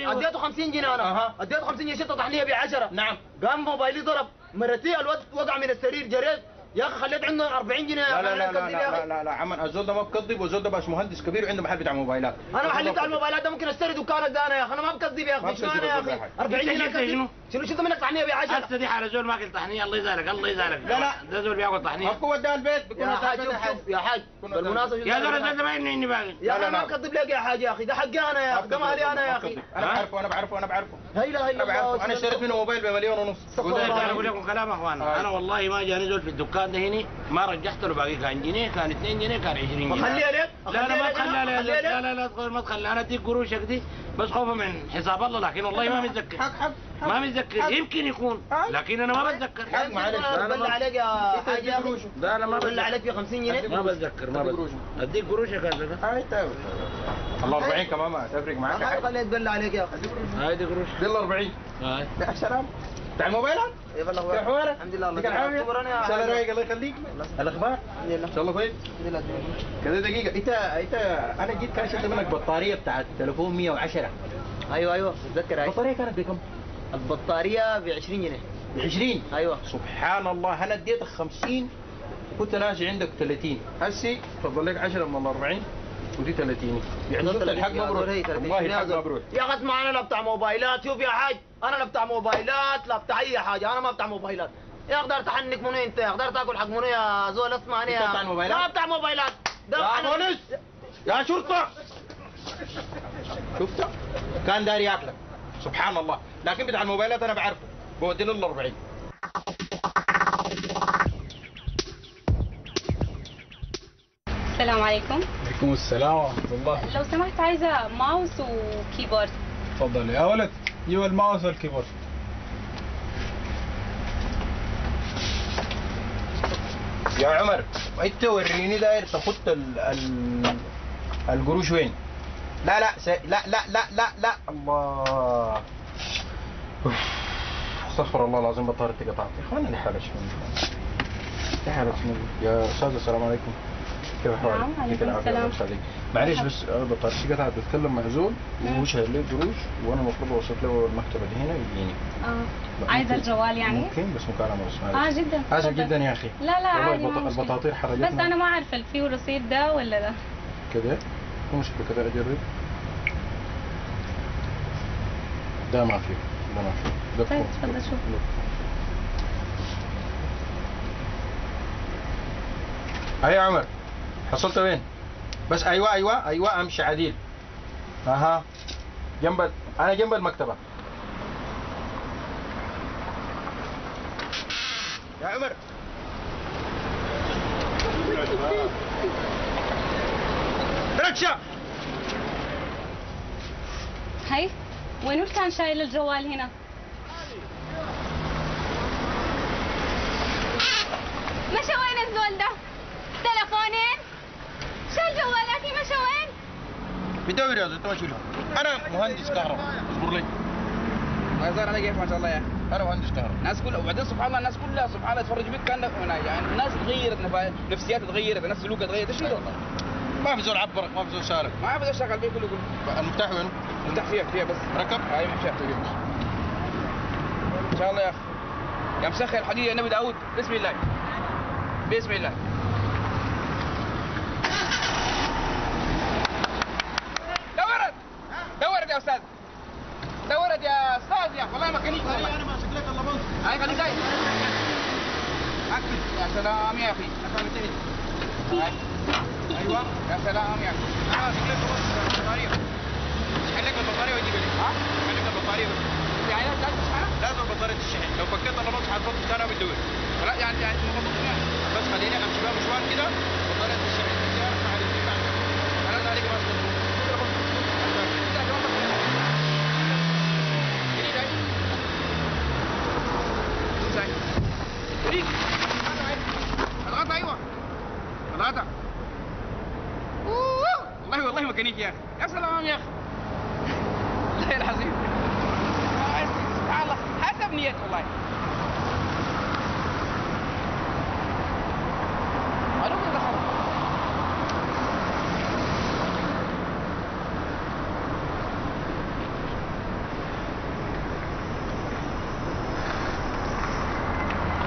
اديته 50 جنيه انا اديته 50 جنيه شفت طحنيه ب 10. نعم. قام موبايلي ضرب مرتي الواد وقع من السرير جريت يا اخي خليت عنده 40 جنيه. لا لا لا لا لا لا لا عم الزول ده ما بكذب، والزول ده باش مهندس كبير وعنده محل بتاع موبايلات. انا محل بتاع الموبايلات ده ممكن اشتري دكانك ده انا يا اخي، انا ما بكذب يا اخي. شنو انا يا اخي 40 جنيه شنو شفت منك طحنيه ب 10؟ هسه دي حاله زول ماكل طحنيه الله يزعلك الله يزعلك. لا لا ده زول بياكل طحنيه. اكو وداه البيت بيكون يا حاج يا حاج بالمناسبه يا زول ده ما اني باقي. يا اخي ما بكذب لك يا حاج يا اخي، ده حقي انا يا اخي، ده مالي انا يا اخي. انا بعرفه انا بعرفه انا بعرفه. لا اله الا الله. انا اشتريت منه موبايل بمليون ونص. انا اقول لكم كلام يا اخوان، انا والله ما جاني زول في الدكان ده هنا ما رجحت له باقي، كان جنيه كان 2 جنيه كان 20 جنيه. خليها لك؟ لا لا ما تخليها لك. لا لا لا ما تخليها، انا اديك قروشك دي بس خوفا من حساب الله، لكن والله ما متذكر. حق ما متذكر، يمكن يكون لكن انا ما بتذكر. حق معلش انا بالله عليك يا حاج يا اخي. لا انا ما بالله عليك في 50 جنيه ما بتذكر ما بتذكر. اديك قروشك هذا. هاي طيب ال 40 كمان ما تفرق معك. انا خليت بالله عليك يا اخي. هاي دي قروش دي ال 40. هاي يا سلام بتاع الموبايلات. اي والله يا حوارك الحمد لله الله يخليك. يخليك. ان شاء الله رايق الله يخليك. الاخبار ان شاء الله كويس. كذا دقيقه انت انا جيت كان شفت منك بطاريه بتاعت التليفون 110. ايوه اتذكر هاي. البطاريه كانت بكم؟ البطاريه ب 20 جنيه. ب 20. ايوه سبحان الله انا اديتك 50 كنت ناسي عندك 30 هسي تفضل لك 10 من ال 40 ودي 30 يعني شفت الحق ما بروح والله الحق ما بروح يا اخي اسمع انا لا بتاع موبايلات. شوف يا حاج انا لا بتاع موبايلات لا بتاع اي حاجه، انا ما بتاع موبايلات. يا اقدر تحنك منو انت؟ اقدر تاكل حق منو يا زول؟ اسمعني يا بتاع موبايلات؟ لا بتاع موبايلات ده يا بوليس يا شرطه شفت كان داري ياكلك سبحان الله، لكن بتاع الموبايلات انا بعرفه بودي له ال 40. السلام عليكم. وعليكم السلام ورحمة الله. لو سمحت عايزة ماوس وكيبورد. تفضل يا ولد جيب الماوس والكيبورد. يا عمر انت وريني داير تخط القروش وين؟ لا لا لا لا لا لا لا الله استغفر الله العظيم بطاريتي قطعت يا اخوانا لي حالة يا استاذ السلام عليكم. كيف احوالك؟ نعم عليكم السلام. معلش بس بطاريتي قطعت بتكلم مع زول وهو شايل لي قروش وانا المفروض اوصل له المكتبه اللي هنا يجيني. عايزة الجوال يعني؟ ممكن بس مكالمه بس معلش. جدا. اسف جدا يا اخي. لا لا عادي ما مشكلة. البطاطير حرجتنا. بس انا ما عارفة فيه رصيد ده ولا ده. كده؟ مو مشكلة كده اجرب. ده ما فيه ده ما فيه. طيب تفضل شوف. هيا يا عمر حصلت وين؟ بس ايوه امشي عديل. اها انا جنب المكتبة. يا عمر ركشة. هاي وينو كان شايل الجوال هنا؟ مشى وين الزول ده؟ تلفونين؟ شال جوالاتي مشى وين؟ بدور يا زلمة ماشي له. انا مهندس كهرباء اصبر لي. ما زال انا كيف ما شاء الله يا انا مهندس كهرباء. الناس كلها وبعدين سبحان الله الناس كلها سبحان الله تفرج بك كانك يعني الناس تغيرت نفسيات تغيرت الناس سلوكها تغيرت ايش ده؟ ما في زول عبرك ما في زول سالك. ما بدي اشتغل فيه كله المفتاح وين؟ المفتاح فيها بس ركب؟ هاي مفتاح ان شاء الله يا اخي يا مسخر الحديد يا نبي داوود بسم الله بسم الله. دورت يا استاذ دورت يا استاذ يا والله مكانيك والله. انا ماسك لك اللبن. هاي خليك هاي اكل يا سلام يا اخي. ايوه يا سلام يا اخي. انا ماسك لك البطاريه. خليك البطاريه واجيب لي. ها خليك البطاريه بس. يعني لازم بطاريه الشحن لو فكيت اللبن حتفضل ثاني بتدور. لا يعني المفروض يعني بس خليني امشي بقى مشوار كده بطاريه الشحن السياره مع الاثنين بعد. انا عليك ماسك اضغط ايوه اضغط. والله ميكانيكي يا اخي يا سلام يا اخي والله العظيم سبحان الله حسب نيته والله. معلومة دخل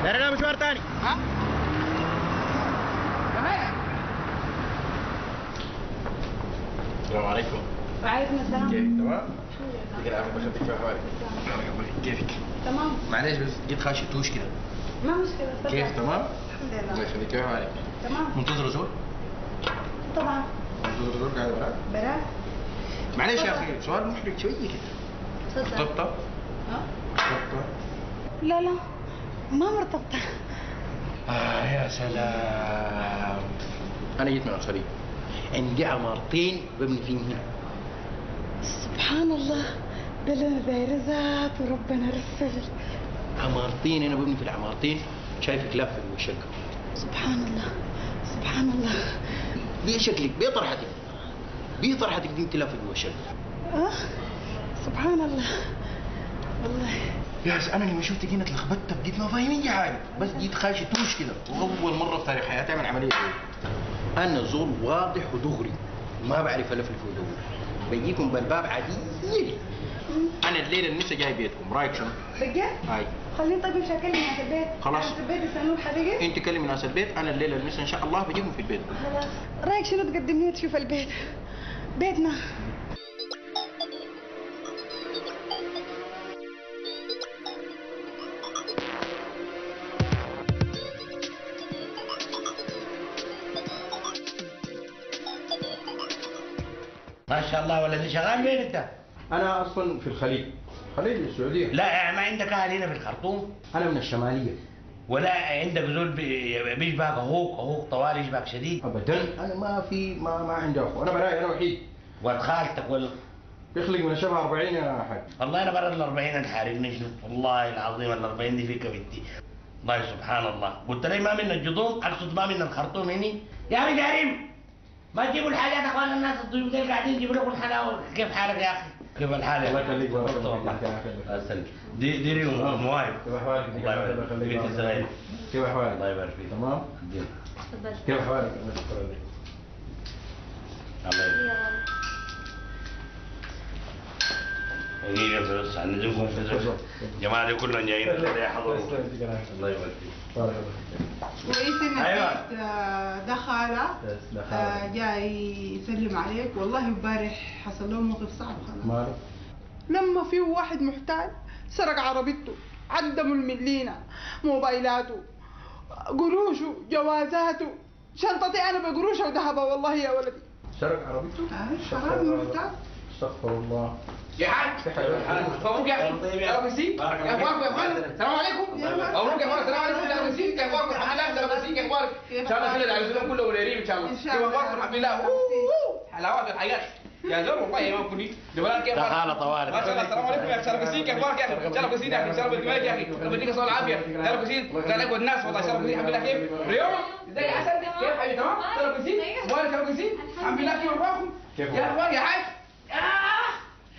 داير مشوار ثاني. ها؟ السلام عليكم. وعليكم السلام. كيف تمام؟ يعطيك العافية بخليك في حوالك. كيفك؟ تمام. معلش بس جيت خاشتوش كده. ما مشكلة تفضل. كيف تمام؟ الحمد الله لله. يخليك كيف حالك؟ تمام. منتظر زول؟ طبعا. منتظر زول قاعد وراك؟ براك. معلش يا اخي سؤال محرج شوية كده. تفضل. مرتبطة؟ ها؟ مرتبطة؟ لا لا ما مرتبطة. يا سلام. أنا جيت من الخليج. عندي عمارتين ببني فيهن. سبحان الله ده اللي داير ذات وربنا رسل. عمارتين أنا ببني في العمارتين شايفك لافة في الشقة. سبحان الله سبحان الله. بيه شكلك بيه طرحتك. بيه طرحتك دي انت لافة جوا الشقة. سبحان الله والله. يا أنا لما شفتك هنا اتلخبطت بقيت ما فاهم أي حاجة بس جيت خاشتوش كده وأول مرة في تاريخ حياتي أعمل عملية زي. أنا زول واضح ودغري ما بعرف ألفلف ودغري بيجيكم بالباب عادي. أنا الليلة النسا جاي بيتكم رايك شنو؟ بجد؟ هاي خليني طيب مش هكلم ناس البيت. خلاص. ناس البيت يسألون حقيقي؟ أنت كلمي ناس البيت أنا الليلة النسا إن شاء الله بجيكم في البيت. خلاص. رايك شنو تقدمني وتشوف البيت؟ بيتنا. ما شاء الله ولدي شغال وين أنت؟ أنا أصلا في الخليج. خليج السعودية. لا يعني ما عندك اهل هنا في الخرطوم؟ أنا من الشمالية. ولا عندك زول بيشبهك اخوك طوال يشبهك شديد؟ أبدا أنا ما عندي أخو أنا براي أنا وحيد. ولد خالتك ولا؟ يخلق من الشبه 40 يا حاج. والله انا برا ال 40 انحارقني شنو؟ والله العظيم ال 40 دي في كبدي. والله سبحان الله، قلت لي ما من الجذوم اقصد ما من الخرطوم هني. يا ابي كريم ما تجيبوا الحاجات يا اخوان الناس الضيوف دول قاعدين يجيبوا لكم الحلاوه. كيف حالك يا اخي؟ كيف الحال يا الله يخليك والله. دي ريم مواهب. كيف أحوالك؟ الله يبارك فيك. انت صغير. كيف أحوالك؟ الله يبارك فيك. تمام؟ تفضل. كيف أحوالك؟ الله يشكرك. الله يبارك. دقيقة بس هنزلكم في الزول. الجماعة دي كلهم جايين يحضروا. الله يبارك فيك. كويس انك أيوة. دخل جاي يسلم عليك. والله امبارح حصل له موقف صعب خلاص. مالك؟ لما في واحد محتال سرق عربيته، عدموا الملينة، موبايلاته، قروشه، جوازاته، شنطتي انا بقروشه وذهبها. والله يا ولدي سرق عربيته؟ حرام محتال. استغفر الله. يا حاج مبروك يا اخي. يا ابو سي يا اخوانكم يا اخوان السلام عليكم. مبروك يا اخوان السلام عليكم. يا ابو سي كيف اخباركم؟ الحمد لله. يا ابو سي كيف اخبارك؟ ان شاء الله خير على الزلمه كله وليريم ان شاء الله. كيف اخباركم؟ الحمد لله. حلاوات الحياه يا زول والله ما كنت جمالك كيف اخبارك؟ تعال طوالي. ما شاء الله السلام عليكم يا شرف سين كيف اخبارك يا اخي؟ شرف سين يا اخي شرف الجمال يا اخي. ربنا يديك الصحه والعافيه. شرف سين زعلك والناس والله. شرف سين الحمد لله. كيف؟ ريوم ازيك يا حسن؟ كيف حبيبي تمام؟ شرف سين اخبارك شرف سين؟ الحمد لله. كيف اخباركم؟ يا اخوان يا حاج.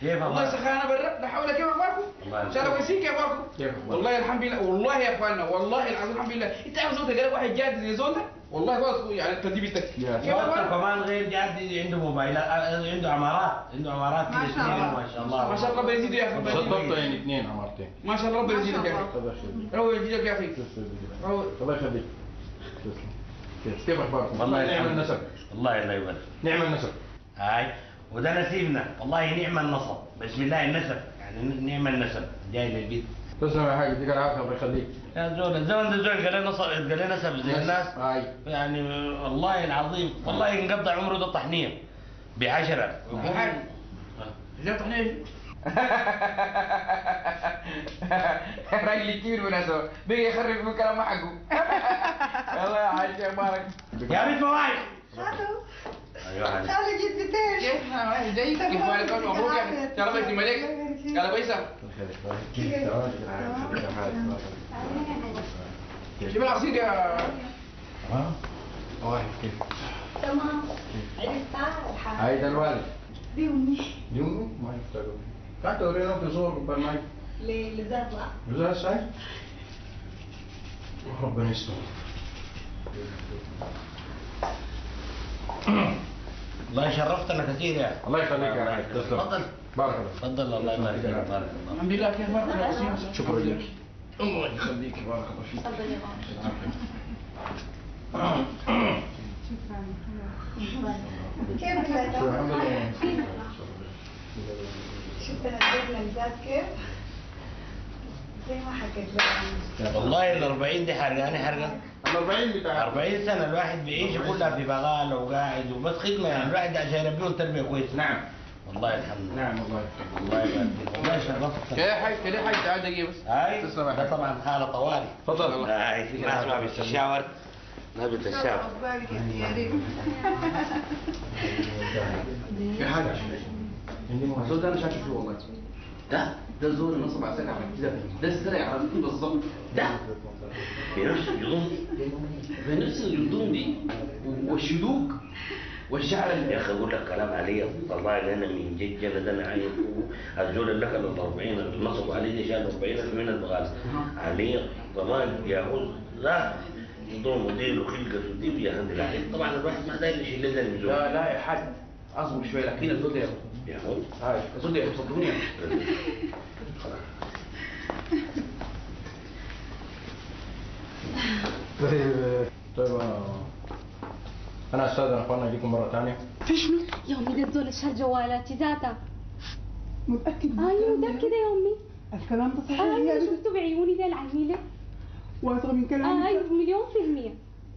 كيف والله سخانه برا لا حول. كيف اخباركم؟ شرف سين كيف اخباركم؟ والله الحمد لله. والله يا اخواننا والله العظيم الحمد لله. انت عاوز صوتك قال واحد جاد زي زول ده والله خلاص يعني الترتيب يتك. كيف اخباركم؟ كمان غير جاد عنده موبايلات عنده عمارات ما كده شاء الله. ما شاء الله. ما شاء الله ربنا يزيده يا اخي. صدقت يعني 2 عمارتين. ما شاء الله ربنا يزيدك يا اخي. الله يخليك. ربنا يزيدك يا اخي. الله يخليك. كيف اخباركم؟ والله نعم النسب. والله الله يبارك. نعم النسب. هاي وده نسيبنا والله نعم النصب. بسم الله النسب يعني نعم النسب جاي للبيت. تسلم يا حاج يديك العافيه الله يخليك. يا زول الزمن ده زول قال نصب قال نسب زي الناس. هاي يعني والله العظيم والله ينقطع عمره ده طحنيه ب10. ازاي طحنيه؟ راجل كبير بالمناسبة بيجي يخرب من كلام حقه. يلا يا حاج اخبارك؟ يا بنت مواعيد. ايوه حاج. انا جدتين. كيف؟ جاي كيف حالك؟ مبروك يا اخي. يا رب يسلم عليك. يلا كويسة. جيب العصير يا تمام. واحد كيف؟ تمام. عرفتها الحال. هاي الوالد. دي أمي. دي امي ما يفتقوا. تعال تورينا في صور بالماي. لزرع. جزاء سعيد. ربنا يستر. والله شرفتنا كثير يا الله يخليك يا حاج تسلم. تفضل. بارك الله. تفضل الله يبارك فيك. بارك الله. الحمد لله. كيف اخبارك يا حسين؟ شكرا لك. الله يخليك بارك الله فيك. تفضل يا بابا. شفت الجبنة الزاد كيف؟ زي ما حكيت لك. والله ال 40 دي حرقاني حرقه. ال 40 بتاع 40 سنه الواحد بيعيش كلها في بغاله وقاعد وبس خدمه يعني الواحد عشان يربيهم تربيه كويسه. نعم والله الحمد لله. نعم والله يخليك. الله يبارك فيك. والله شرفتك. يا حاج كده حاج تعال دقيقة بس. هاي تسلم يا ده حاج. طبعا حاله طوارئ. تفضل. هاي في ناس ما بتتشاور ما بتتشاور. عقبالك يا ريم. يا حاج الزول ده انا شاكك فيه والله. ده الزول اللي نصب على سرقة على كده، ده السرقة على كده بالظبط. ده بنفس الجذوم دي بنفس الجذوم دي والشدوك والشعر يا اخي اقول لك كلام علي طلع لنا من جد جلد انا عايز الزول اللي كان ال 40 اللي نصبوا عليه دي شال 40,000 من البغاله علي ضمان ياخذ لا نظام مدير وخلقه ودي يا هندل عليه طبعا الواحد ما داير يشيل لنا الميزان. لا يا حاج اصبر شويه لكن الزول ده ياخذ هاي الزول ده صدقوني طيب انا استاذن اخواننا اجيكم مره ثانيه. في شنو؟ يا امي ده الزول شال جوالاتي ذاتها. متأكد؟ ايوه متأكدة يا امي. الكلام ده صحيح؟ ايوه شفته بعيوني ده العميلة. واثقة من كلامك؟ ايوه مليون في المية.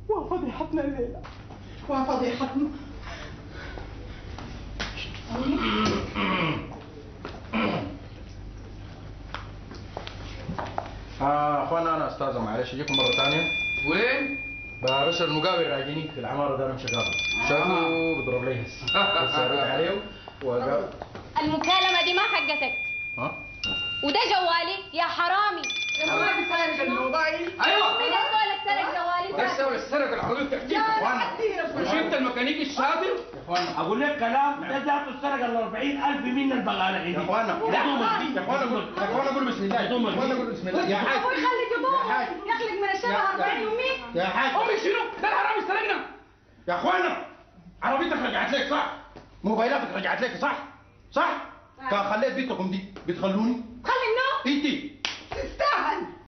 وفضيحتنا الليلة. وفضيحتنا. اخوانا انا استاذن معلش اجيكم مره ثانيه. وين؟ بس المقابل راجعيني في العماره ده انا مش قابل شافوا بضرب لي هسه ارد عليهم وقابل. المكالمة دي ما حقتك. ها؟ وده جوالي يا حرامي. ما تسارق الموبايل. ايوه مين الزول اللي سرق جوالي ده السبب السرقه العربيه بتحكي يا اخوانا. حدي مش انت الميكانيكي الشاطر؟ اقول لك كلام ده ذاته السرقه ال 40,000 من البغاله عندي. يا اخوانا يا اخوانا قولوا بسم الله. يا اخوانا قولوا بسم الله. يا حاج ابوي خلي جدومه حاج. يخلق من الشبه 40 يومي. يا حاج امي شنو؟ ده الحرامي سرقنا. يا اخوانا عربيتك رجعت لك صح؟ موبايلاتك رجعت لك صح؟ صح؟ كان خليت بيتكم دي بتخلوني؟ خلي منو؟ انتي